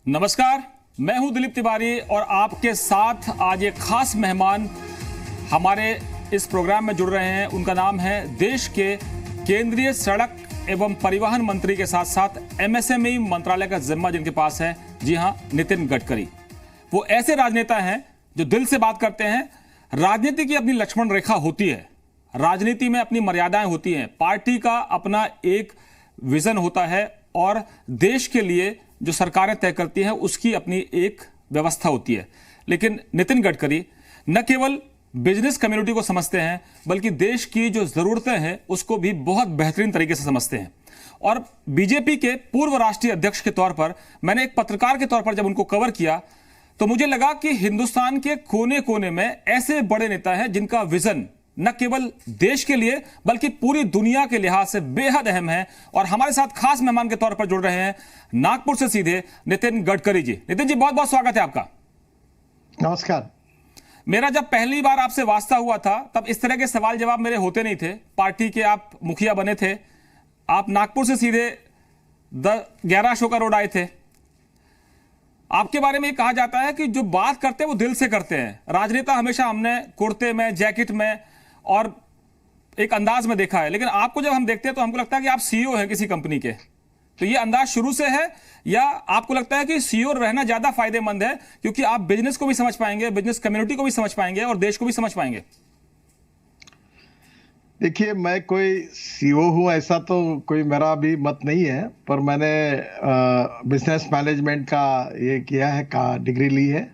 नमस्कार, मैं हूं दिलीप तिवारी और आपके साथ आज एक खास मेहमान हमारे इस प्रोग्राम में जुड़ रहे हैं। उनका नाम है देश के केंद्रीय सड़क एवं परिवहन मंत्री के साथ साथ एमएसएमई मंत्रालय का जिम्मा जिनके पास है। जी हां, नितिन गडकरी। वो ऐसे राजनेता हैं जो दिल से बात करते हैं। राजनीति की अपनी लक्ष्मण रेखा होती है, राजनीति में अपनी मर्यादाएं होती हैं, पार्टी का अपना एक विजन होता है और देश के लिए जो सरकारें तय करती हैं उसकी अपनी एक व्यवस्था होती है। लेकिन नितिन गडकरी न केवल बिजनेस कम्युनिटी को समझते हैं बल्कि देश की जो जरूरतें हैं उसको भी बहुत बेहतरीन तरीके से समझते हैं। और बीजेपी के पूर्व राष्ट्रीय अध्यक्ष के तौर पर मैंने एक पत्रकार के तौर पर जब उनको कवर किया तो मुझे लगा कि हिंदुस्तान के कोने कोने में ऐसे बड़े नेता हैं जिनका विजन न केवल देश के लिए बल्कि पूरी दुनिया के लिहाज से बेहद अहम है। और हमारे साथ खास मेहमान के तौर पर जुड़ रहे हैं नागपुर से सीधे नितिन गडकरी जी। नितिन जी, बहुत बहुत स्वागत है आपका। नमस्कार। मेरा जब पहली बार आपसे वास्ता हुआ था तब इस तरह के सवाल जवाब मेरे होते नहीं थे। पार्टी के आप मुखिया बने थे, आप नागपुर से सीधे 11 अशोका रोड आए थे। आपके बारे में कहा जाता है कि जो बात करते हैं वो दिल से करते हैं। राजनेता हमेशा हमने कुर्ते में, जैकेट में और एक अंदाज में देखा है, लेकिन आपको जब हम देखते हैं तो हमको लगता है कि आप सीईओ हैं किसी कंपनी के। तो ये अंदाज शुरू से है या आपको लगता है कि सीईओ रहना ज्यादा फायदेमंद है क्योंकि आप बिजनेस को भी समझ पाएंगे, बिजनेस कम्युनिटी को भी समझ पाएंगे और देश को भी समझ पाएंगे? देखिए, मैं कोई सीईओ हूँ ऐसा तो कोई मेरा भी मत नहीं है, पर मैंने बिजनेस मैनेजमेंट का ये किया है, का डिग्री ली है,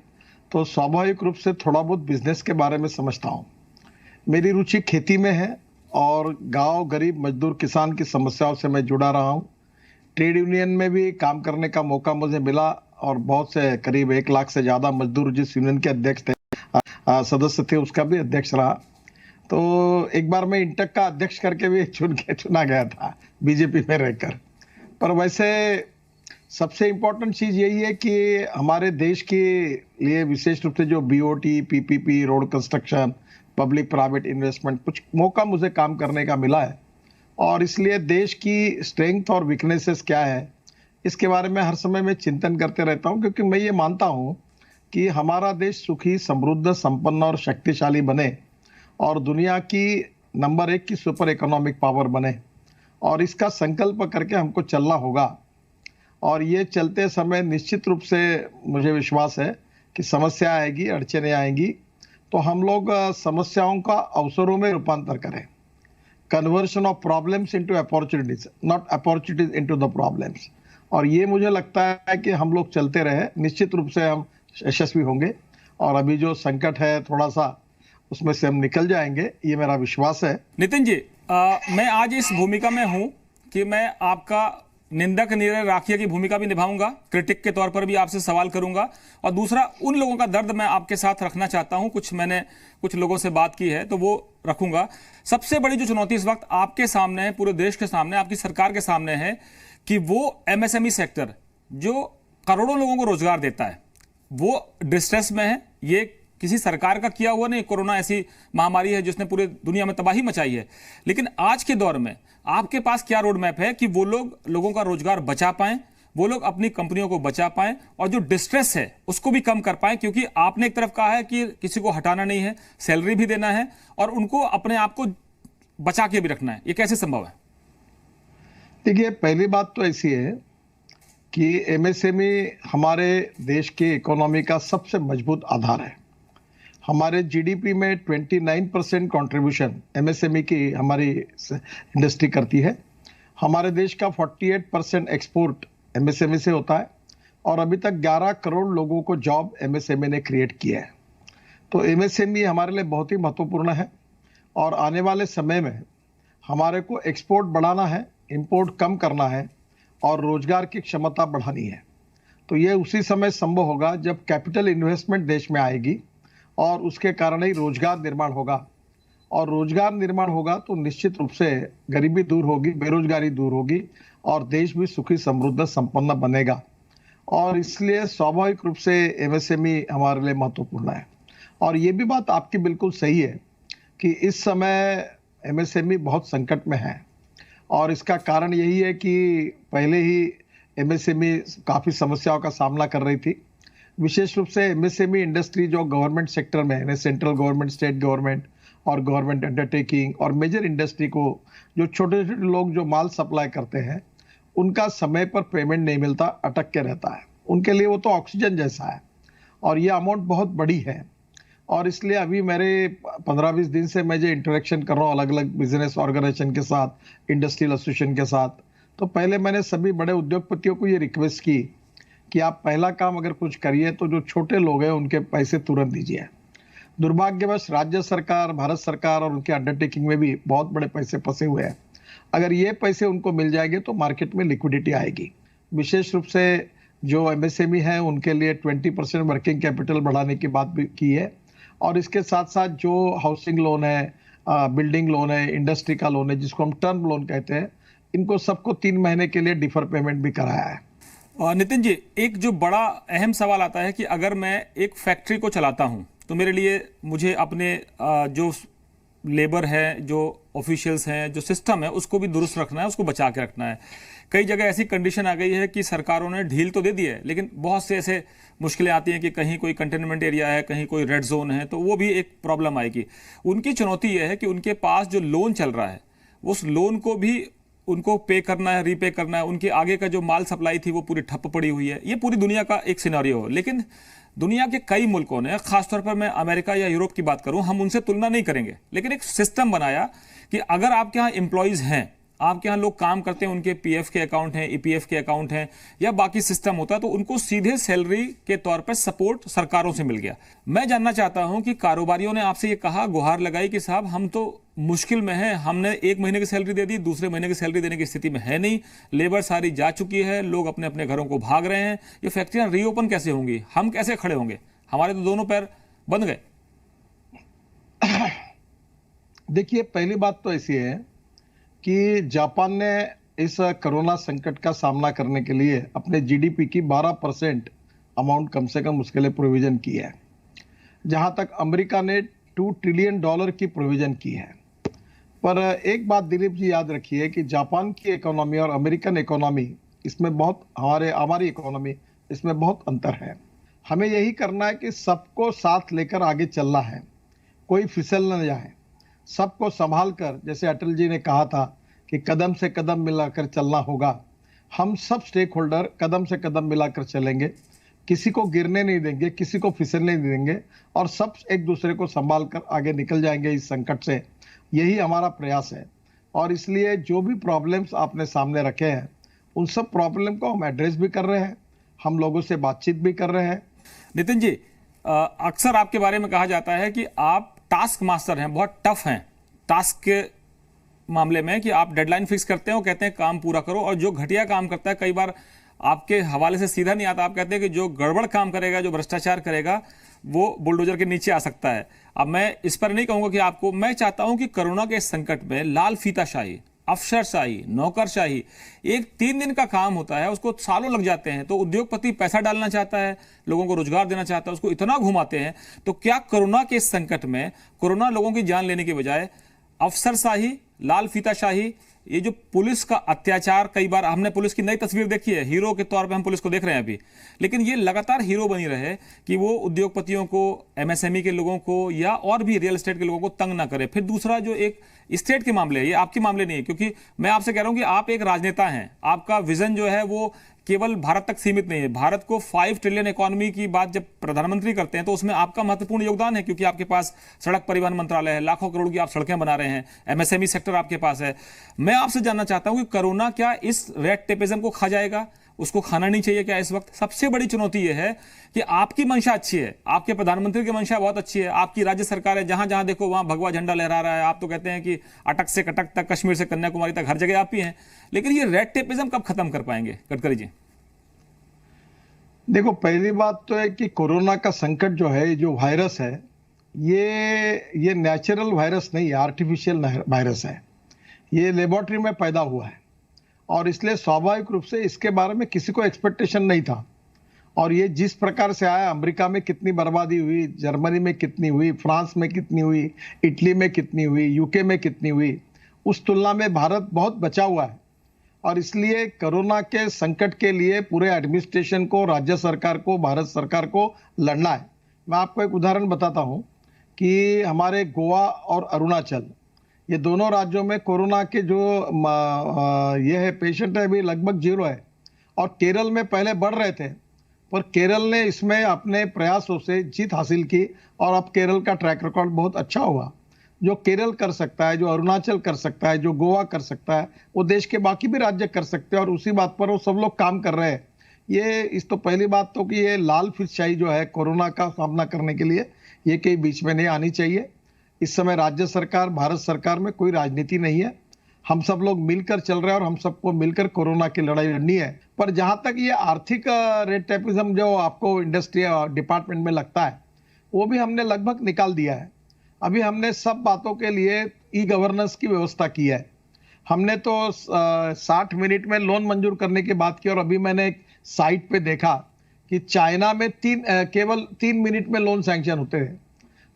तो स्वाभाविक रूप से थोड़ा बहुत बिजनेस के बारे में समझता हूँ। मेरी रुचि खेती में है और गांव, गरीब, मजदूर, किसान की समस्याओं से मैं जुड़ा रहा हूँ। ट्रेड यूनियन में भी काम करने का मौका मुझे मिला और बहुत से करीब 1 लाख से ज़्यादा मजदूर जिस यूनियन के अध्यक्ष थे, सदस्य थे, उसका भी अध्यक्ष रहा। तो एक बार मैं इंटक का अध्यक्ष करके भी चुना गया था बीजेपी में रहकर। पर वैसे सबसे इम्पोर्टेंट चीज़ यही है कि हमारे देश के लिए विशेष रूप से जो BOT, PPP, road construction, public private investment, कुछ मौका मुझे काम करने का मिला है और इसलिए देश की स्ट्रेंथ और वीकनेसेस क्या है इसके बारे में हर समय मैं चिंतन करते रहता हूं, क्योंकि मैं ये मानता हूं कि हमारा देश सुखी, समृद्ध, संपन्न और शक्तिशाली बने और दुनिया की नंबर 1 की सुपर इकोनॉमिक पावर बने। और इसका संकल्प करके हमको चलना होगा। और ये चलते समय निश्चित रूप से मुझे विश्वास है कि समस्या आएगी, अड़चनें आएंगी, तो हम लोग समस्याओं का अवसरों में रूपांतर करें। Conversion of problems into opportunities, not opportunities into the problems. और ये मुझे लगता है कि हम लोग चलते रहे, निश्चित रूप से हम यशस्वी होंगे और अभी जो संकट है थोड़ा सा उसमें से हम निकल जाएंगे, ये मेरा विश्वास है। नितिन जी, मैं आज इस भूमिका में हूं कि मैं आपका निंदक निरे राखिया की भूमिका भी निभाऊंगा, क्रिटिक के तौर पर भी आपसे सवाल करूंगा और दूसरा उन लोगों का दर्द मैं आपके साथ रखना चाहता हूं। मैंने कुछ लोगों से बात की है तो वो रखूंगा। सबसे बड़ी जो चुनौती इस वक्त आपके सामने है, पूरे देश के सामने, आपकी सरकार के सामने है कि वो एमएसएमई सेक्टर जो करोड़ों लोगों को रोजगार देता है वो डिस्ट्रेस में है। ये किसी सरकार का किया हुआ नहीं, कोरोना ऐसी महामारी है जिसने पूरे दुनिया में तबाही मचाई है। लेकिन आज के दौर में आपके पास क्या रोड मैप है कि वो लोगों का रोजगार बचा पाएं, वो लोग अपनी कंपनियों को बचा पाएं और जो डिस्ट्रेस है उसको भी कम कर पाएं? क्योंकि आपने एक तरफ कहा है कि किसी को हटाना नहीं है, सैलरी भी देना है और उनको अपने आप को बचा के भी रखना है। ये कैसे संभव है? देखिए, पहली बात तो ऐसी है कि एमएसएमई हमारे देश की इकोनॉमी का सबसे मजबूत आधार है। हमारे जीडीपी में 29% कंट्रीब्यूशन एमएसएमई की हमारी इंडस्ट्री करती है। हमारे देश का 48% एक्सपोर्ट एमएसएमई से होता है और अभी तक 11 करोड़ लोगों को जॉब एमएसएमई ने क्रिएट किया है। तो एमएसएमई हमारे लिए बहुत ही महत्वपूर्ण है और आने वाले समय में हमारे को एक्सपोर्ट बढ़ाना है, इंपोर्ट कम करना है और रोजगार की क्षमता बढ़ानी है। तो ये उसी समय संभव होगा जब कैपिटल इन्वेस्टमेंट देश में आएगी और उसके कारण ही रोजगार निर्माण होगा। और रोजगार निर्माण होगा तो निश्चित रूप से गरीबी दूर होगी, बेरोजगारी दूर होगी और देश भी सुखी, समृद्ध, संपन्न बनेगा। और इसलिए स्वाभाविक रूप से एमएसएमई हमारे लिए महत्वपूर्ण है। और ये भी बात आपकी बिल्कुल सही है कि इस समय एमएसएमई बहुत संकट में है और इसका कारण यही है कि पहले ही एमएसएमई काफी समस्याओं का सामना कर रही थी। विशेष रूप से एमएसएमई इंडस्ट्री जो गवर्नमेंट सेक्टर में है, सेंट्रल गवर्नमेंट, स्टेट गवर्नमेंट और गवर्नमेंट अंडरटेकिंग और मेजर इंडस्ट्री को जो छोटे छोटे लोग जो माल सप्लाई करते हैं, उनका समय पर पेमेंट नहीं मिलता, अटक के रहता है। उनके लिए वो तो ऑक्सीजन जैसा है और ये अमाउंट बहुत बड़ी है। और इसलिए अभी मेरे 15-20 दिन से मैं जो इंटरेक्शन कर रहा हूँ अलग अलग बिजनेस ऑर्गेनाइजेशन के साथ, इंडस्ट्रियल एसोसिएशन के साथ, तो पहले मैंने सभी बड़े उद्योगपतियों को ये रिक्वेस्ट की कि आप पहला काम अगर कुछ करिए तो जो छोटे लोग हैं उनके पैसे तुरंत दीजिए। दुर्भाग्यवश राज्य सरकार, भारत सरकार और उनके अंडरटेकिंग में भी बहुत बड़े पैसे फंसे हुए हैं। अगर ये पैसे उनको मिल जाएंगे तो मार्केट में लिक्विडिटी आएगी। विशेष रूप से जो एमएसएमई है उनके लिए 20% वर्किंग कैपिटल बढ़ाने की बात भी की है और इसके साथ साथ जो हाउसिंग लोन है, बिल्डिंग लोन है, इंडस्ट्री का लोन है जिसको हम टर्म लोन कहते हैं, इनको सबको 3 महीने के लिए डिफर पेमेंट भी कराया है। और नितिन जी, एक जो बड़ा अहम सवाल आता है कि अगर मैं एक फैक्ट्री को चलाता हूं तो मेरे लिए मुझे अपने जो लेबर है, जो ऑफिशियल्स हैं, जो सिस्टम है, उसको भी दुरुस्त रखना है, उसको बचा के रखना है। कई जगह ऐसी कंडीशन आ गई है कि सरकारों ने ढील तो दे दी है, लेकिन बहुत से ऐसे मुश्किलें आती हैं कि कहीं कोई कंटेनमेंट एरिया है, कहीं कोई रेड जोन है, तो वो भी एक प्रॉब्लम आएगी। उनकी चुनौती यह है कि उनके पास जो लोन चल रहा है, उस लोन को भी उनको पे करना है, रीपे करना है। उनके आगे का जो माल सप्लाई थी वो पूरी ठप पड़ी हुई है। ये पूरी दुनिया का एक सिनेरियो है, लेकिन दुनिया के कई मुल्कों ने, खासतौर पर मैं अमेरिका या यूरोप की बात करूं, हम उनसे तुलना नहीं करेंगे, लेकिन एक सिस्टम बनाया कि अगर आपके यहाँ एम्प्लॉयज हैं, आपके यहाँ लोग काम करते हैं, उनके पीएफ के अकाउंट हैं, ईपीएफ के अकाउंट हैं या बाकी सिस्टम होता है, तो उनको सीधे सैलरी के तौर पर सपोर्ट सरकारों से मिल गया। मैं जानना चाहता हूं कि कारोबारियों ने आपसे ये कहा, गुहार लगाई कि साहब हम तो मुश्किल में हैं, हमने 1 महीने की सैलरी दे दी, दूसरे महीने की सैलरी देने की स्थिति में है नहीं, लेबर सारी जा चुकी है, लोग अपने अपने घरों को भाग रहे हैं, ये फैक्ट्रियां रीओपन कैसे होंगी, हम कैसे खड़े होंगे, हमारे तो दोनों पैर बंद गए। देखिए, पहली बात तो ऐसी है कि जापान ने इस कोरोना संकट का सामना करने के लिए अपने जीडीपी की 12% अमाउंट कम से कम उसके लिए प्रोविजन की है, जहां तक अमेरिका ने $2 ट्रिलियन की प्रोविजन की है। पर एक बात दिलीप जी याद रखिए कि जापान की इकोनॉमी और अमेरिकन इकोनॉमी, इसमें बहुत हमारी इकोनॉमी, इसमें बहुत अंतर है। हमें यही करना है कि सबको साथ लेकर आगे चलना है, कोई फिसल न जाए, सबको संभाल कर, जैसे अटल जी ने कहा था कि कदम से कदम मिलाकर चलना होगा। हम सब स्टेक होल्डर कदम से कदम मिलाकर चलेंगे, किसी को गिरने नहीं देंगे, किसी को फिसलने नहीं देंगे और सब एक दूसरे को संभाल कर आगे निकल जाएंगे इस संकट से। यही हमारा प्रयास है और इसलिए जो भी प्रॉब्लम्स आपने सामने रखे हैं, उन सब प्रॉब्लम को हम एड्रेस भी कर रहे हैं, हम लोगों से बातचीत भी कर रहे हैं। नितिन जी, अक्सर आपके बारे में कहा जाता है कि आप टास्क मास्टर हैं, बहुत टफ हैं टास्क के मामले में, कि आप डेडलाइन फिक्स करते हैं और कहते हैं काम पूरा करो, और जो घटिया काम करता है कई बार आपके हवाले से सीधा नहीं आता, आप कहते हैं कि जो गड़बड़ काम करेगा, जो भ्रष्टाचार करेगा, वो बुलडोजर के नीचे आ सकता है। अब मैं इस पर नहीं कहूंगा कि आपको, मैं चाहता हूं कि कोरोना के संकट में लाल फीताशाही, अफसरशाही, नौकरशाही, एक 3 दिन का काम होता है, उसको सालों लग जाते हैं। तो उद्योगपति पैसा डालना चाहता है, लोगों को रोजगार देना चाहता है, उसको इतना घुमाते हैं। तो क्या कोरोना के संकट में, कोरोना लोगों की जान लेने के बजाय अफसरशाही, लाल फीताशाही, ये जो पुलिस का अत्याचार, कई बार हमने पुलिस की नई तस्वीर देखी है, हीरो के तौर पे हम पुलिस को देख रहे हैं अभी, लेकिन ये लगातार हीरो बनी रहे कि वो उद्योगपतियों को, एमएसएमई के लोगों को या और भी रियल एस्टेट के लोगों को तंग ना करे। फिर दूसरा जो एक स्टेट के मामले है, ये आपके मामले नहीं है, क्योंकि मैं आपसे कह रहा हूं कि आप एक राजनेता हैं, आपका विजन जो है वो केवल भारत तक सीमित नहीं है। भारत को 5 ट्रिलियन इकोनॉमी की बात जब प्रधानमंत्री करते हैं तो उसमें आपका महत्वपूर्ण योगदान है, क्योंकि आपके पास सड़क परिवहन मंत्रालय है, लाखों करोड़ की आप सड़कें बना रहे हैं, एमएसएमई सेक्टर आपके पास है। मैं आपसे जानना चाहता हूं कि कोरोना क्या इस रेड टेपिज्म को खा जाएगा, उसको खाना नहीं चाहिए क्या? इस वक्त सबसे बड़ी चुनौती यह है कि आपकी मंशा अच्छी है, आपके प्रधानमंत्री की मंशा बहुत अच्छी है, आपकी राज्य सरकार है, जहां जहां देखो वहां भगवा झंडा लहरा रहा है। आप तो कहते हैं कि अटक से कटक तक, कश्मीर से कन्याकुमारी तक, हर जगह आप ही हैं, लेकिन ये रेड टेपिज्म कब खत्म कर पाएंगे गडकरी जी? देखो, पहली बात तो है कि कोरोना का संकट जो है, जो वायरस है, ये नेचुरल वायरस नहीं है, आर्टिफिशियल वायरस है। ये लेबोरेटरी में पैदा हुआ है और इसलिए स्वाभाविक रूप से इसके बारे में किसी को एक्सपेक्टेशन नहीं था। और ये जिस प्रकार से आया, अमेरिका में कितनी बर्बादी हुई, जर्मनी में कितनी हुई, फ्रांस में कितनी हुई, इटली में कितनी हुई, यूके में कितनी हुई, उस तुलना में भारत बहुत बचा हुआ है। और इसलिए कोरोना के संकट के लिए पूरे एडमिनिस्ट्रेशन को, राज्य सरकार को, भारत सरकार को लड़ना है। मैं आपको एक उदाहरण बताता हूं कि हमारे गोवा और अरुणाचल, ये दोनों राज्यों में कोरोना के जो ये है पेशेंट है अभी लगभग 0 है, और केरल में पहले बढ़ रहे थे, पर केरल ने इसमें अपने प्रयासों से जीत हासिल की और अब केरल का ट्रैक रिकॉर्ड बहुत अच्छा हुआ। जो केरल कर सकता है, जो अरुणाचल कर सकता है, जो गोवा कर सकता है, वो देश के बाकी भी राज्य कर सकते हैं, और उसी बात पर वो सब लोग काम कर रहे हैं। ये इस तो पहली बात तो कि ये लाल फिरशाही जो है कोरोना का सामना करने के लिए, ये कहीं बीच में नहीं आनी चाहिए। इस समय राज्य सरकार, भारत सरकार में कोई राजनीति नहीं है, हम सब लोग मिलकर चल रहे हैं और हम सबको मिलकर कोरोना की लड़ाई लड़नी है। पर जहां तक ये आर्थिक रेड टेपिज्म जो आपको इंडस्ट्री डिपार्टमेंट में लगता है, वो भी हमने लगभग निकाल दिया है। अभी हमने सब बातों के लिए ई गवर्नेंस की व्यवस्था की है। हमने तो 60 मिनट में लोन मंजूर करने की बात की, और अभी मैंने एक साइट पे देखा कि चाइना में केवल 3 मिनट में लोन सैंक्शन होते हैं।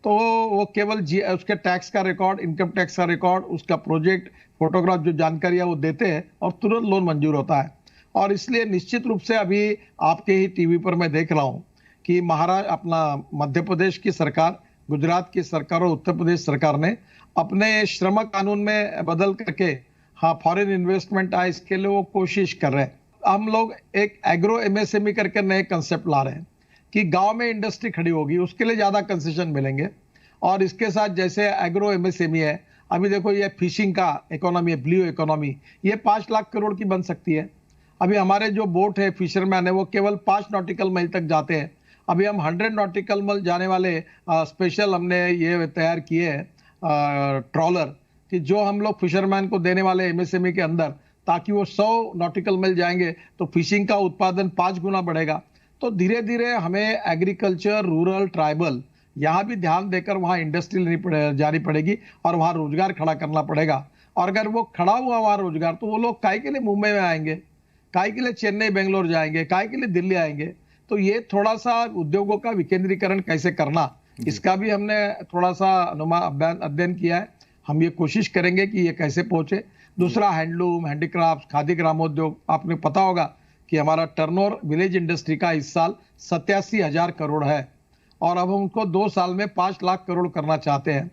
तो वो केवल उसके टैक्स का रिकॉर्ड, इनकम टैक्स का रिकॉर्ड, उसका प्रोजेक्ट फोटोग्राफ जो जानकारी है वो देते हैं और तुरंत लोन मंजूर होता है। और इसलिए निश्चित रूप से अभी आपके ही टीवी पर मैं देख रहा हूँ कि अपना मध्य प्रदेश की सरकार, गुजरात की सरकार और उत्तर प्रदेश सरकार ने अपने श्रम कानून में बदल करके फॉरेन इन्वेस्टमेंट आए, इसके लिए वो कोशिश कर रहे हैं। हम लोग एक एग्रो एमएसएमई करके नए कंसेप्ट ला रहे हैं कि गांव में इंडस्ट्री खड़ी होगी, उसके लिए ज्यादा कंसेशन मिलेंगे। और इसके साथ जैसे एग्रो एमएसएमई है, अभी देखो ये फिशिंग का इकोनॉमी है, ब्लू इकोनॉमी, ये 5 लाख करोड़ की बन सकती है। अभी हमारे जो बोट है, फिशरमैन है, वो केवल 5 नॉटिकल माइल तक जाते हैं। अभी हम 100 नॉटिकल माइल जाने वाले स्पेशल हमने ये तैयार किए हैं ट्रॉलर, कि जो हम लोग फिशरमैन को देने वाले एमएसएमई के अंदर, ताकि वो 100 नॉटिकल माइल जाएंगे तो फिशिंग का उत्पादन 5 गुना बढ़ेगा। तो धीरे धीरे हमें एग्रीकल्चर, रूरल, ट्राइबल, यहाँ भी ध्यान देकर वहाँ इंडस्ट्री जानी पड़ेगी और वहाँ रोजगार खड़ा करना पड़ेगा। और अगर वो खड़ा हुआ वहाँ रोजगार, तो वो लोग काहे के लिए मुंबई में आएंगे, काहे के लिए चेन्नई, बेंगलोर जाएंगे, काहे के लिए दिल्ली आएंगे। तो ये थोड़ा सा उद्योगों का विकेंद्रीकरण कैसे करना, इसका भी हमने थोड़ा सा अध्ययन किया है। हम ये कोशिश करेंगे कि ये कैसे पहुंचे। दूसरा, हैंडलूम, हैंडीक्राफ्ट, खादी ग्रामोद्योग, आपने पता होगा कि हमारा टर्नओवर विलेज इंडस्ट्री का इस साल 87,000 करोड़ है, और अब हम उनको 2 साल में 5 लाख करोड़ करना चाहते हैं।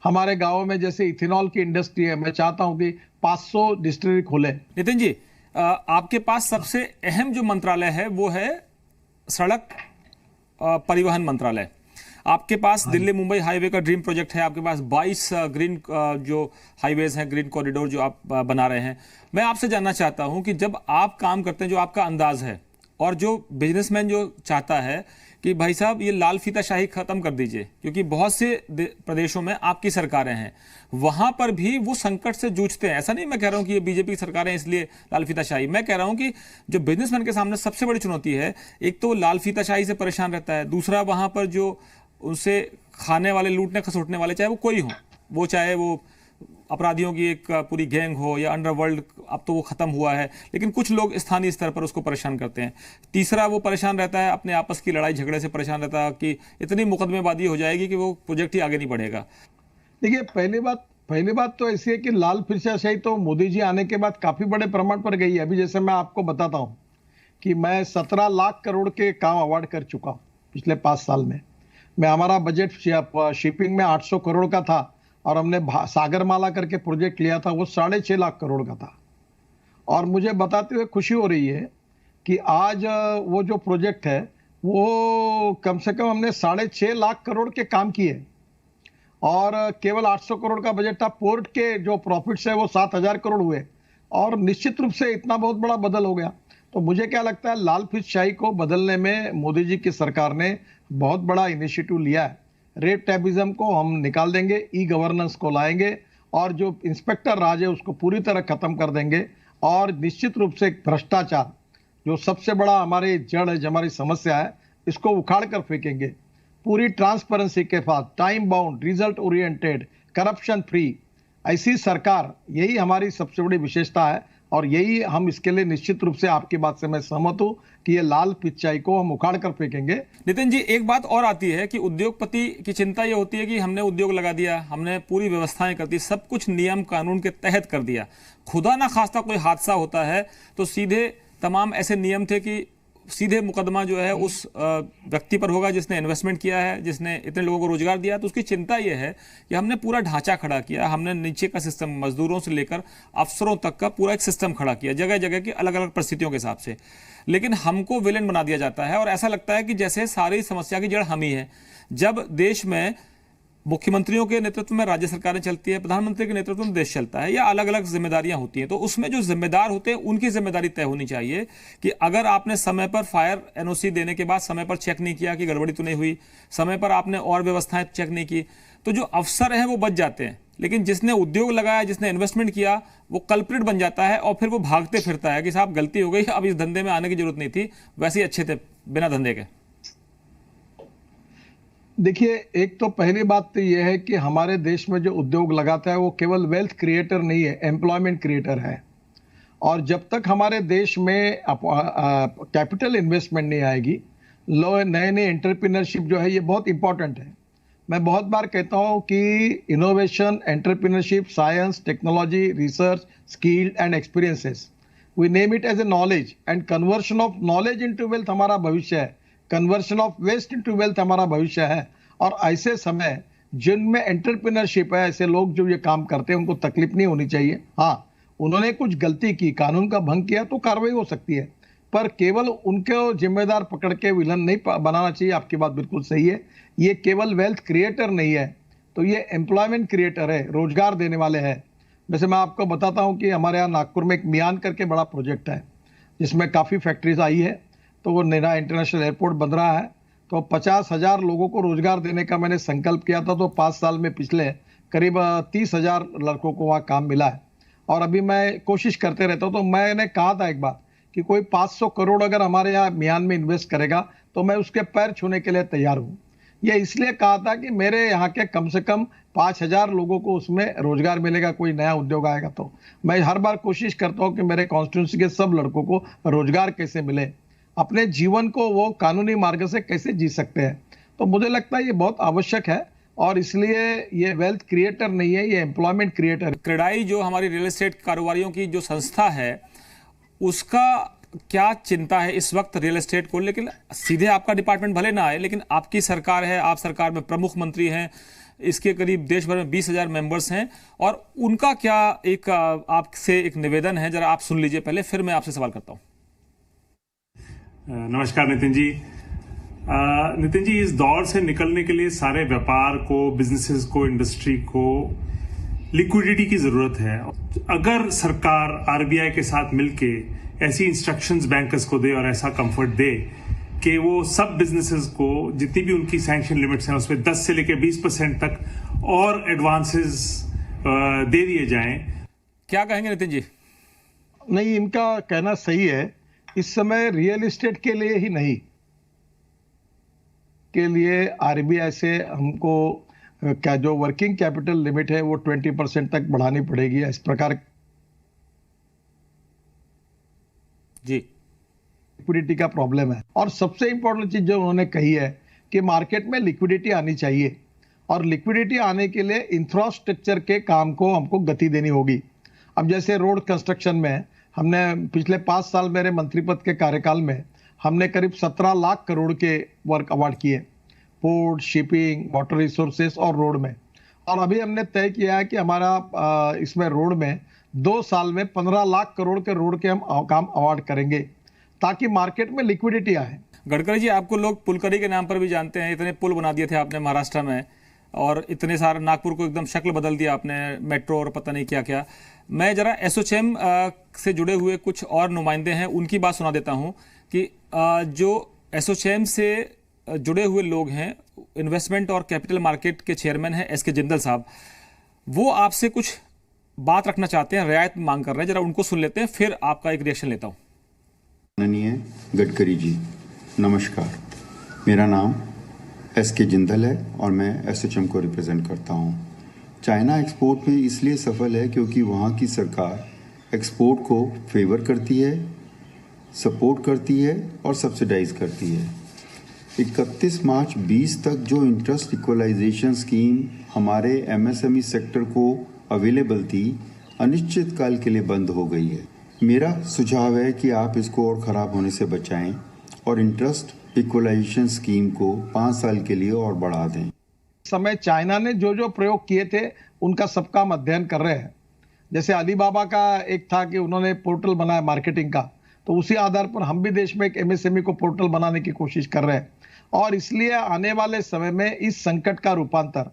हमारे गाँव में जैसे इथेनॉल की इंडस्ट्री है, मैं चाहता हूं कि 500 डिस्टिलरी खोले। नितिन जी, आपके पास सबसे अहम जो मंत्रालय है वो है सड़क परिवहन मंत्रालय। आपके पास दिल्ली मुंबई हाईवे का ड्रीम प्रोजेक्ट है, आपके पास 22 ग्रीन जो हाईवेज हैं, ग्रीन कॉरिडोर जो आप बना रहे हैं। मैं आपसे जानना चाहता हूं कि जब आप काम करते हैं, जो आपका अंदाज है, और जो बिजनेसमैन जो चाहता है कि भाई साहब ये लाल फीताशाही खत्म कर दीजिए, क्योंकि बहुत से प्रदेशों में आपकी सरकारें हैं, वहां पर भी वो संकट से जूझते हैं। ऐसा नहीं मैं कह रहा हूं कि ये बीजेपी की सरकारें इसलिए लाल फीताशाही, मैं कह रहा हूं कि जो बिजनेसमैन के सामने सबसे बड़ी चुनौती है, एक तो लाल फीताशाही से परेशान रहता है, दूसरा वहां पर जो उनसे खाने वाले, लूटने खसोटने वाले, चाहे वो कोई हो, वो चाहे वो अपराधियों की एक पूरी गैंग हो या अंडरवर्ल्ड, अब तो वो खत्म हुआ है, लेकिन कुछ लोग स्थानीय स्तर पर उसको परेशान करते हैं। तीसरा, वो परेशान रहता है अपने आपस की लड़ाई झगड़े से परेशान रहता है कि इतनी मुकदमेबाजी हो जाएगी कि वो प्रोजेक्ट ही आगे नहीं बढ़ेगा। देखिए, पहली बात तो ऐसी है कि लाल फीताशाही तो मोदी जी आने के बाद काफी बड़े प्रमाण पर गई है। अभी जैसे मैं आपको बताता हूं कि मैं 17 लाख करोड़ के काम अवार्ड कर चुका हूं पिछले 5 साल में। हमारा बजट शिपिंग में 800 करोड़ का था, और हमने सागरमाला करके प्रोजेक्ट लिया था, वो 6.5 लाख करोड़ का था। और मुझे बताते हुए खुशी हो रही है कि आज वो जो प्रोजेक्ट है वो कम से कम हमने 6.5 लाख करोड़ के काम किए, और केवल 800 करोड़ का बजट था। पोर्ट के जो प्रॉफिट्स है वो 7,000 करोड़ हुए, और निश्चित रूप से इतना बहुत बड़ा बदल हो गया। तो मुझे क्या लगता है, लाल फीताशाही को बदलने में मोदी जी की सरकार ने बहुत बड़ा इनिशिएटिव लिया है। रेड टेपिज्म को हम निकाल देंगे, ई गवर्नेंस को लाएंगे, और जो इंस्पेक्टर राज है उसको पूरी तरह खत्म कर देंगे। और निश्चित रूप से भ्रष्टाचार, जो सबसे बड़ा हमारी जड़ है, जो हमारी समस्या है, इसको उखाड़ कर फेंकेंगे। पूरी ट्रांसपेरेंसी के साथ, time bound, result oriented, corruption free, ऐसी सरकार, यही हमारी सबसे बड़ी विशेषता है। और यही हम इसके लिए निश्चित रूप से आपकी बात से मैं सहमत हूं कि ये लाल पिचाई को हम उखाड़ कर फेंकेंगे। नितिन जी, एक बात और आती है कि उद्योगपति की चिंता ये होती है कि हमने उद्योग लगा दिया, हमने पूरी व्यवस्थाएं कर दी, सब कुछ नियम कानून के तहत कर दिया, खुदा ना खास्ता कोई हादसा होता है तो सीधे तमाम ऐसे नियम थे कि सीधे मुकदमा जो है उस व्यक्ति पर होगा जिसने इन्वेस्टमेंट किया है, जिसने इतने लोगों को रोजगार दिया। तो उसकी चिंता यह है कि हमने पूरा ढांचा खड़ा किया, हमने नीचे का सिस्टम मजदूरों से लेकर अफसरों तक का पूरा एक सिस्टम खड़ा किया, जगह जगह की अलग अलग परिस्थितियों के हिसाब से, लेकिन हमको विलेन बना दिया जाता है और ऐसा लगता है कि जैसे सारी समस्या की जड़ हम ही है। जब देश में मुख्यमंत्रियों के नेतृत्व में राज्य सरकारें चलती है, प्रधानमंत्री के नेतृत्व में देश चलता है, या अलग अलग जिम्मेदारियां होती हैं, तो उसमें जो जिम्मेदार होते हैं उनकी जिम्मेदारी तय होनी चाहिए कि अगर आपने समय पर फायर एनओसी देने के बाद समय पर चेक नहीं किया कि गड़बड़ी तो नहीं हुई, समय पर आपने और व्यवस्थाएं चेक नहीं की, तो जो अफसर हैं वो बच जाते हैं, लेकिन जिसने उद्योग लगाया, जिसने इन्वेस्टमेंट किया, वो कल्प्रिट बन जाता है और फिर वो भागते फिरता है कि साहब गलती हो गई, अब इस धंधे में आने की जरूरत नहीं थी, वैसे ही अच्छे थे बिना धंधे के। देखिए, एक तो पहली बात तो यह है कि हमारे देश में जो उद्योग लगाता है वो केवल वेल्थ क्रिएटर नहीं है, एम्प्लॉयमेंट क्रिएटर है। और जब तक हमारे देश में कैपिटल इन्वेस्टमेंट नहीं आएगी, नए नए एंटरप्रेन्योरशिप जो है ये बहुत इंपॉर्टेंट है। मैं बहुत बार कहता हूं कि innovation, entrepreneurship, science, technology, research, skill and experiences, we name it as a knowledge, and conversion of knowledge into wealth हमारा भविष्य है, conversion of waste into wealth हमारा भविष्य है। और ऐसे समय जिनमें एंटरप्रेन्योरशिप है, ऐसे लोग जो ये काम करते हैं उनको तकलीफ नहीं होनी चाहिए। हाँ, उन्होंने कुछ गलती की, कानून का भंग किया तो कार्रवाई हो सकती है, पर केवल उनको जिम्मेदार पकड़ के विलन नहीं बनाना चाहिए। आपकी बात बिल्कुल सही है, ये केवल वेल्थ क्रिएटर नहीं है, तो ये एम्प्लॉयमेंट क्रिएटर है, रोजगार देने वाले हैं। वैसे मैं आपको बताता हूँ कि हमारे यहाँ नागपुर में एक मियान करके बड़ा प्रोजेक्ट है जिसमें काफ़ी फैक्ट्रीज आई है, तो वो नया इंटरनेशनल एयरपोर्ट बन रहा है, तो 50,000 लोगों को रोजगार देने का मैंने संकल्प किया था, तो 5 साल में पिछले करीब 30,000 लड़कों को वहाँ काम मिला है। और अभी मैं कोशिश करते रहता हूँ, तो मैंने कहा था एक बात कि कोई 500 करोड़ अगर हमारे यहाँ म्यान में इन्वेस्ट करेगा तो मैं उसके पैर छूने के लिए तैयार हूँ। ये इसलिए कहा था कि मेरे यहाँ के कम से कम 5,000 लोगों को उसमें रोजगार मिलेगा, कोई नया उद्योग आएगा। तो मैं हर बार कोशिश करता हूँ कि मेरे कॉन्स्टिट्यूंसी के सब लड़कों को रोजगार कैसे मिले, अपने जीवन को वो कानूनी मार्ग से कैसे जी सकते हैं। तो मुझे लगता है ये बहुत आवश्यक है, और इसलिए ये वेल्थ क्रिएटर नहीं है, ये एम्प्लॉयमेंट क्रिएटर है। क्रेडाई जो हमारी रियल एस्टेट कारोबारियों की जो संस्था है, उसका क्या चिंता है इस वक्त रियल एस्टेट को? लेकिन सीधे आपका डिपार्टमेंट भले ना आए, लेकिन आपकी सरकार है, आप सरकार में प्रमुख मंत्री हैं, इसके करीब देश भर में 20,000 मेंबर्स हैं, और उनका क्या एक आपसे एक निवेदन है, जरा आप सुन लीजिए पहले, फिर मैं आपसे सवाल करता हूं। नमस्कार नितिन जी। नितिन जी, इस दौर से निकलने के लिए सारे व्यापार को, बिजनेसेस को, इंडस्ट्री को लिक्विडिटी की जरूरत है। अगर सरकार आरबीआई के साथ मिलके ऐसी इंस्ट्रक्शंस बैंकर्स को दे और ऐसा कंफर्ट दे कि वो सब बिजनेसेस को जितनी भी उनकी सैंक्शन लिमिट्स हैं उसमें 10 से लेकर 20% तक और एडवांसेस दे दिए जाएं, क्या कहेंगे नितिन जी? नहीं, इनका कहना सही है। इस समय रियल एस्टेट के लिए ही नहीं, के लिए आरबीआई से हमको क्या जो वर्किंग कैपिटल लिमिट है वो 20% तक बढ़ानी पड़ेगी। इस प्रकार जी लिक्विडिटी का प्रॉब्लम है। और सबसे इंपॉर्टेंट चीज जो उन्होंने कही है कि मार्केट में लिक्विडिटी आनी चाहिए, और लिक्विडिटी आने के लिए इंफ्रास्ट्रक्चर के काम को हमको गति देनी होगी। अब जैसे रोड कंस्ट्रक्शन में हमने पिछले 5 साल मेरे मंत्री पद के कार्यकाल में हमने करीब 17 लाख करोड़ के वर्क अवार्ड किए, पोर्ट, शिपिंग, वाटर रिसोर्सेस और रोड में। और अभी हमने तय किया है कि हमारा इसमें रोड में 2 साल में 15 लाख करोड़ के रोड के हम काम अवार्ड करेंगे ताकि मार्केट में लिक्विडिटी आए। गडकरी जी, आपको लोग पुलकरी के नाम पर भी जानते हैं, इतने पुल बना दिए थे आपने महाराष्ट्र में, और इतने सारे नागपुर को एकदम शक्ल बदल दिया आपने, मेट्रो और पता नहीं क्या क्या। मैं जरा एसोचैम से जुड़े हुए कुछ और नुमाइंदे हैं, उनकी बात सुना देता हूं कि जो एसोचैम से जुड़े हुए लोग हैं, इन्वेस्टमेंट और कैपिटल मार्केट के चेयरमैन हैं एस के जिंदल साहब, वो आपसे कुछ बात रखना चाहते हैं, रियायत मांग कर रहे हैं, जरा उनको सुन लेते हैं, फिर आपका एक रिएक्शन लेता हूं। माननीय गडकरी जी, नमस्कार। मेरा नाम एस के जिंदल है और मैं एसोचैम को रिप्रेजेंट करता हूं। चाइना एक्सपोर्ट में इसलिए सफल है क्योंकि वहां की सरकार एक्सपोर्ट को फेवर करती है, सपोर्ट करती है और सब्सिडाइज करती है। 31 मार्च 20 तक जो इंटरेस्ट इक्वलाइजेशन स्कीम हमारे एमएसएमई सेक्टर को अवेलेबल थी, अनिश्चित काल के लिए बंद हो गई है। मेरा सुझाव है कि आप इसको और ख़राब होने से बचाएं और इंटरेस्ट इक्वलाइजेशन स्कीम को 5 साल के लिए और बढ़ा दें। समय चाइना ने जो जो प्रयोग किए थे उनका सबका हम अध्ययन कर रहे हैं। जैसे अलीबाबा का एक था कि उन्होंने पोर्टल बनाया मार्केटिंग का, तो उसी आधार पर हम भी देश में एक एमएसएमई को पोर्टल बनाने की कोशिश कर रहे हैं। और इसलिए आने वाले समय में इस संकट का रूपांतर,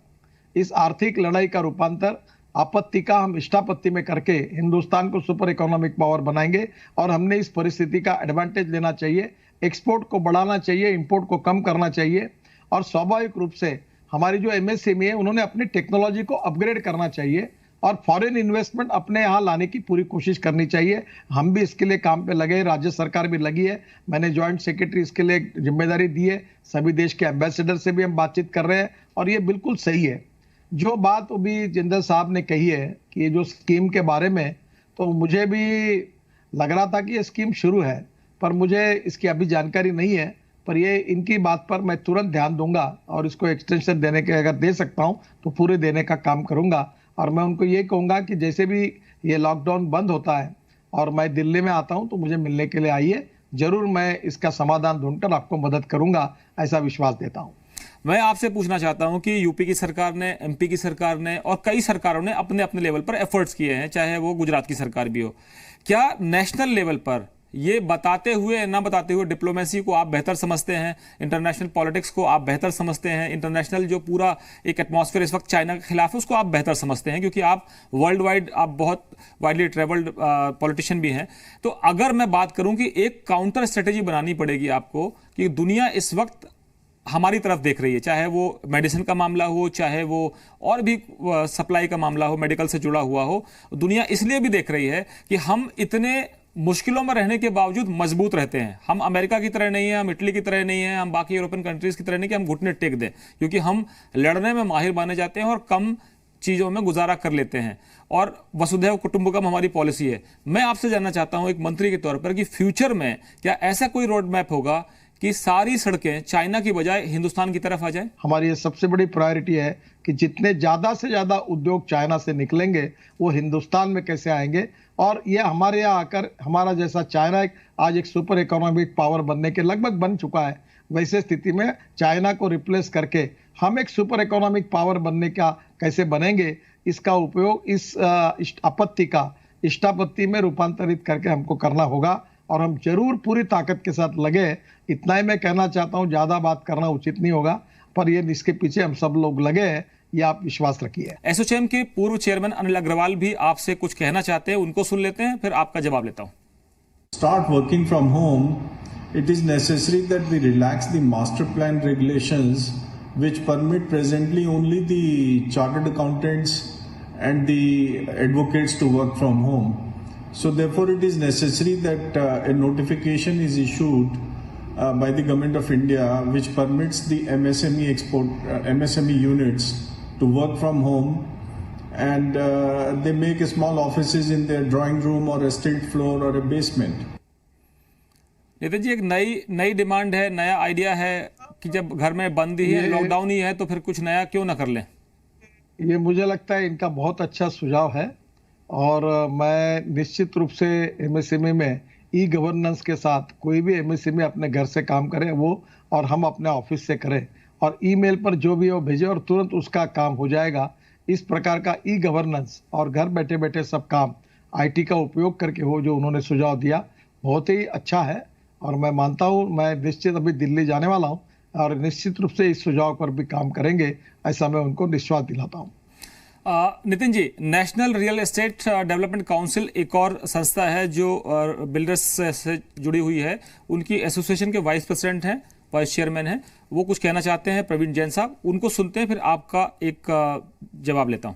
इस आर्थिक लड़ाई का रूपांतर आपत्ति का हम इष्टापत्ति में करके हिंदुस्तान को सुपर इकोनॉमिक पावर बनाएंगे। और हमने इस परिस्थिति का एडवांटेज लेना चाहिए, एक्सपोर्ट को बढ़ाना चाहिए, इंपोर्ट को कम करना चाहिए। और स्वाभाविक रूप से हमारी जो एमएसएमई है उन्होंने अपनी टेक्नोलॉजी को अपग्रेड करना चाहिए और फॉरेन इन्वेस्टमेंट अपने यहाँ लाने की पूरी कोशिश करनी चाहिए। हम भी इसके लिए काम पे लगे, राज्य सरकार भी लगी है। मैंने ज्वाइंट सेक्रेटरी इसके लिए जिम्मेदारी दी है। सभी देश के एम्बेसडर से भी हम बातचीत कर रहे हैं और ये बिल्कुल सही है। जो बात अभी जिंदल साहब ने कही है कि ये जो स्कीम के बारे में, तो मुझे भी लग रहा था कि ये स्कीम शुरू है, पर मुझे इसकी अभी जानकारी नहीं है। पर ये इनकी बात पर मैं तुरंत ध्यान दूंगा और इसको एक्सटेंशन देने के अगर दे सकता हूं तो पूरे देने का काम करूंगा। और मैं उनको ये कहूंगा कि जैसे भी ये लॉकडाउन बंद होता है और मैं दिल्ली में आता हूं तो मुझे मिलने के लिए आइए, जरूर मैं इसका समाधान ढूंढकर आपको मदद करूंगा, ऐसा विश्वास देता हूं। मैं आपसे पूछना चाहता हूं कि यूपी की सरकार ने, एमपी की सरकार ने और कई सरकारों ने अपने अपने लेवल पर एफर्ट्स किए हैं, चाहे वो गुजरात की सरकार भी हो। क्या नेशनल लेवल पर ये बताते हुए ना बताते हुए डिप्लोमेसी को आप बेहतर समझते हैं, इंटरनेशनल पॉलिटिक्स को आप बेहतर समझते हैं, इंटरनेशनल जो पूरा एक एटमॉस्फेयर इस वक्त चाइना के खिलाफ है उसको आप बेहतर समझते हैं, क्योंकि आप वर्ल्ड वाइड, आप बहुत वाइडली ट्रेवल्ड पॉलिटिशियन भी हैं। तो अगर मैं बात करूं कि एक काउंटर स्ट्रेटेजी बनानी पड़ेगी आपको कि दुनिया इस वक्त हमारी तरफ देख रही है, चाहे वो मेडिसिन का मामला हो, चाहे वो और भी सप्लाई का मामला हो, मेडिकल से जुड़ा हुआ हो, दुनिया इसलिए भी देख रही है कि हम इतने मुश्किलों में रहने के बावजूद मजबूत रहते हैं। हम अमेरिका की तरह नहीं है, हम इटली की तरह नहीं है, हम बाकी यूरोपियन कंट्रीज की तरह नहीं कि हम घुटने टेक दें, क्योंकि हम लड़ने में माहिर माने जाते हैं और कम चीजों में गुजारा कर लेते हैं। और वसुधैव कुटुंबकम हमारी पॉलिसी है। मैं आपसे जानना चाहता हूं एक मंत्री के तौर पर कि फ्यूचर में क्या ऐसा कोई रोड मैप होगा कि सारी सड़कें चाइना की बजाय हिंदुस्तान की तरफ आ जाए? हमारी ये सबसे बड़ी प्रायोरिटी है कि जितने ज्यादा से ज्यादा उद्योग चाइना से निकलेंगे वो हिंदुस्तान में कैसे आएंगे। और ये हमारे यहाँ आकर, हमारा जैसा चाइना आज एक सुपर इकोनॉमिक पावर बनने के लगभग बन चुका है, वैसे स्थिति में चाइना को रिप्लेस करके हम एक सुपर इकोनॉमिक पावर बनने का कैसे बनेंगे, इसका उपयोग इस आपत्ति का इष्टापत्ति में रूपांतरित करके हमको करना होगा। और हम जरूर पूरी ताकत के साथ लगे। इतना ही मैं कहना चाहता हूं, ज्यादा बात करना उचित नहीं होगा, पर ये इसके पीछे हम सब लोग लगे हैं, ये आप विश्वास रखिए। एसोचैम के पूर्व चेयरमैन अनिल अग्रवाल भी आपसे कुछ कहना चाहते हैं, उनको सुन लेते हैं, फिर आपका जवाब लेता हूं। Start working from home, it is necessary that we relax the master plan regulations which permit presently only the chartered accountants and the advocates to work from home. So therefore it is necessary that a notification is issued by the Government of India which permits the MSME units to work from home, and they make small offices in their drawing room or a stilted floor or a basement. Nitin ji, एक नई demand है, नया idea है कि जब घर में बंद ही है, लॉकडाउन ही है, तो फिर कुछ नया क्यों ना कर लें? ये मुझे लगता है इनका बहुत अच्छा सुझाव है और मैं निश्चित रूप से एमएसएमई में ई गवर्नेंस के साथ कोई भी एमएसएमई अपने घर से काम करे वो, और हम अपने ऑफिस से करें और ईमेल पर जो भी वो भेजे और तुरंत उसका काम हो जाएगा। इस प्रकार का ई गवर्नेंस और घर बैठे बैठे सब काम आईटी का उपयोग करके हो, जो उन्होंने सुझाव दिया बहुत ही अच्छा है। और मैं मानता हूँ, मैं निश्चित अभी दिल्ली जाने वाला हूँ और निश्चित रूप से इस सुझाव पर भी काम करेंगे, ऐसा मैं उनको विश्वास दिलाता हूँ। Nitin ji, national real estate development council एक और संस्था है जो बिल्डर्स से जुड़ी हुई है, उनकी एसोसिएशन के वाइस प्रेसिडेंट हैं, वाइस चेयरमैन हैं, वो कुछ कहना चाहते हैं, प्रवीण जैन साहब, उनको सुनते हैं, फिर आपका एक जवाब लेता हूं।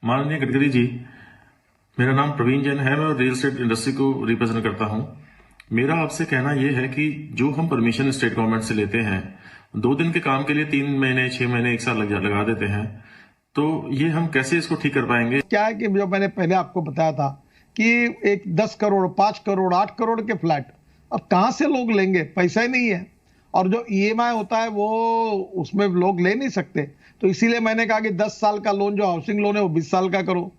माननीय गडकरी जी, मेरा नाम प्रवीण जैन है, मैं रियल एस्टेट इंडस्ट्री को रिप्रेजेंट करता हूं। मेरा आपसे कहना यह है कि जो हम परमिशन स्टेट गवर्नमेंट से लेते हैं, 2 दिन के काम के लिए 3 महीने, 6 महीने, 1 साल लगा देते हैं, तो ये हम कैसे इसको ठीक कर पाएंगे? क्या है कि जो मैंने पहले आपको बताया था कि एक 10 करोड़ 5 करोड़ 8 करोड़ के फ्लैट अब कहां से लोग लेंगे, पैसा ही नहीं है। और जो ईएमआई होता है वो उसमें लोग ले नहीं सकते। तो इसीलिए मैंने कहा कि 10 साल का लोन जो हाउसिंग लोन है वो 20 साल का करो,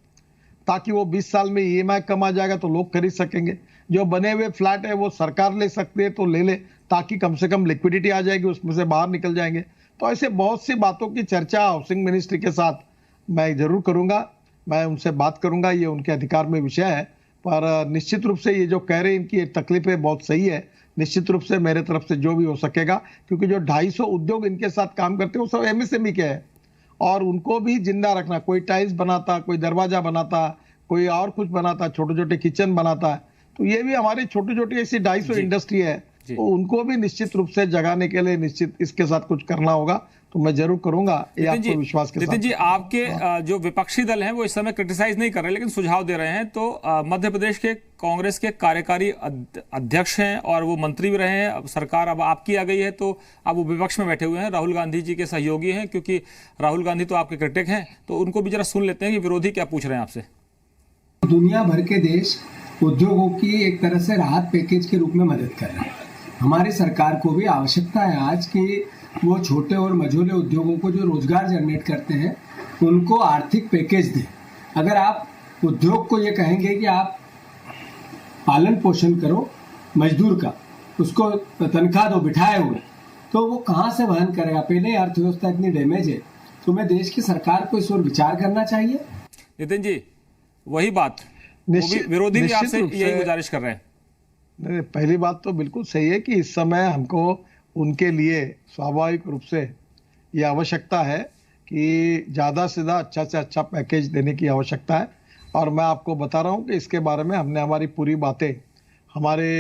ताकि वो 20 साल में ईएमआई कम आ जाएगा तो लोग खरीद सकेंगे। जो बने हुए फ्लैट है वो सरकार ले सकती है तो ले ले, ताकि कम से कम लिक्विडिटी आ जाएगी, उसमें से बाहर निकल जाएंगे। तो ऐसे बहुत सी बातों की चर्चा हाउसिंग मिनिस्ट्री के साथ मैं जरूर करूंगा, मैं उनसे बात करूंगा, ये उनके अधिकार में विषय है। पर निश्चित रूप से ये जो कह रहे हैं इनकी तकलीफें बहुत सही है। निश्चित रूप से मेरे तरफ से जो भी हो सकेगा, क्योंकि जो 250 उद्योग इनके साथ काम करते हैं वो सब एमएसएमई के हैं और उनको भी जिंदा रखना। कोई टाइल्स बनाता, कोई दरवाजा बनाता, कोई और कुछ बनाता, छोटे छोटे किचन बनाता है। तो ये भी हमारी छोटी छोटी ऐसी 250 इंडस्ट्री है, तो उनको भी निश्चित रूप से जगाने के लिए निश्चित इसके साथ कुछ करना होगा। तो मैं जरूर करूंगा, ये आपको विश्वास के साथ। नितिन जी, आपके जो विपक्षी दल हैं वो इस समय क्रिटिसाइज नहीं कर रहे लेकिन सुझाव दे रहे हैं। तो मध्य प्रदेश के कांग्रेस के कार्यकारी अध्यक्ष हैं और वो मंत्री भी रहे हैं। अब सरकार अब आपकी आ गई है तो अब वो विपक्ष में बैठे हुए हैं, राहुल गांधी जी के सहयोगी हैं, क्योंकि राहुल गांधी तो आपके क्रिटिक हैं। तो उनको भी जरा सुन लेते हैं कि विरोधी क्या पूछ रहे हैं आपसे। दुनिया भर के देश उद्योगों की एक तरह से राहत पैकेज के रूप में मदद कर रहे हैं। हमारी सरकार को भी आवश्यकता है आज कि वो छोटे और मझोले उद्योगों को जो रोजगार जनरेट करते हैं उनको आर्थिक पैकेज दें। अगर आप उद्योग को ये कहेंगे कि आप पालन पोषण करो मजदूर का, उसको तनख्वाह दो बिठाए हुए, तो वो कहाँ से वहन करेगा? पहले अर्थव्यवस्था इतनी डैमेज है, तो मैं देश की सरकार को इस ओर विचार करना चाहिए। नितिन जी, वही बात विरोधी भी आपसे यही गुजारिश कर रहे हैं। नहीं, पहली बात तो बिल्कुल सही है कि इस समय हमको उनके लिए स्वाभाविक रूप से ये आवश्यकता है कि ज़्यादा से ज़्यादा अच्छा से अच्छा पैकेज देने की आवश्यकता है। और मैं आपको बता रहा हूँ कि इसके बारे में हमने हमारी पूरी बातें हमारे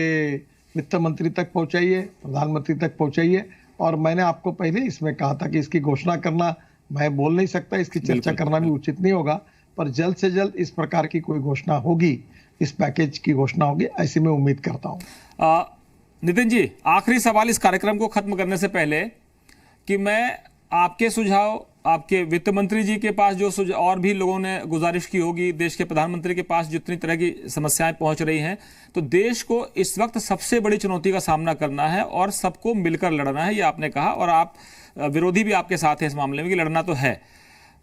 वित्त मंत्री तक पहुँचाई है, प्रधानमंत्री तक पहुँचाई है। और मैंने आपको पहले इसमें कहा था कि इसकी घोषणा करना मैं बोल नहीं सकता, इसकी चर्चा करना भी उचित नहीं होगा, पर जल्द से जल्द इस प्रकार की कोई घोषणा होगी, इस पैकेज की घोषणा होगी, ऐसी मैं उम्मीद करता हूं। नितिन जी, आखिरी सवाल इस कार्यक्रम को खत्म करने से पहले कि मैं आपके सुझाव, आपके वित्त मंत्री जी के पास जो सुझाव और भी लोगों ने गुजारिश की होगी, देश के प्रधानमंत्री के पास जितनी तरह की समस्याएं पहुंच रही हैं, तो देश को इस वक्त सबसे बड़ी चुनौती का सामना करना है और सबको मिलकर लड़ना है, ये आपने कहा। और आप विरोधी भी आपके साथ हैं इस मामले में कि लड़ना तो है।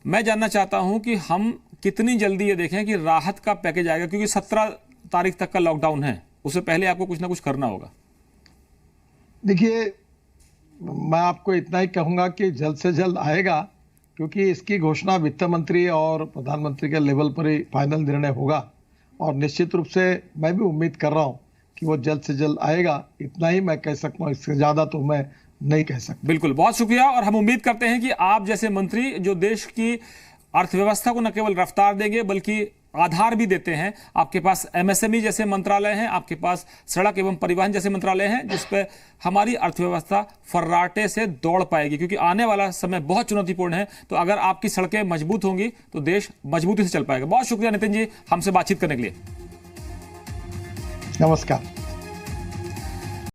मैं जानना चाहता हूं कि हम कितनी जल्दी ये देखें कि राहत का पैकेज आएगा, क्योंकि 17 तारीख तक का लॉकडाउन है, उससे पहले आपको कुछ ना कुछ करना होगा। देखिए, मैं आपको इतना ही कहूंगा कि जल्द से जल्द आएगा, क्योंकि इसकी घोषणा वित्त मंत्री और प्रधानमंत्री के लेवल पर ही फाइनल निर्णय होगा। और निश्चित रूप से मैं भी उम्मीद कर रहा हूं कि वो जल्द से जल्द आएगा। इतना ही मैं कह सकता हूं, इससे ज्यादा तो मैं नहीं कह सकता। बिल्कुल, बहुत शुक्रिया। और हम उम्मीद करते हैं कि आप जैसे मंत्री जो देश की अर्थव्यवस्था को न केवल रफ्तार देंगे बल्कि आधार भी देते हैं। आपके पास एमएसएमई जैसे मंत्रालय हैं, आपके पास सड़क एवं परिवहन जैसे मंत्रालय हैं, जिस पे हमारी अर्थव्यवस्था फर्राटे से दौड़ पाएगी, क्योंकि आने वाला समय बहुत चुनौतीपूर्ण है। तो अगर आपकी सड़कें मजबूत होंगी तो देश मजबूती से चल पाएगा। बहुत शुक्रिया नितिन जी, हमसे बातचीत करने के लिए। नमस्कार।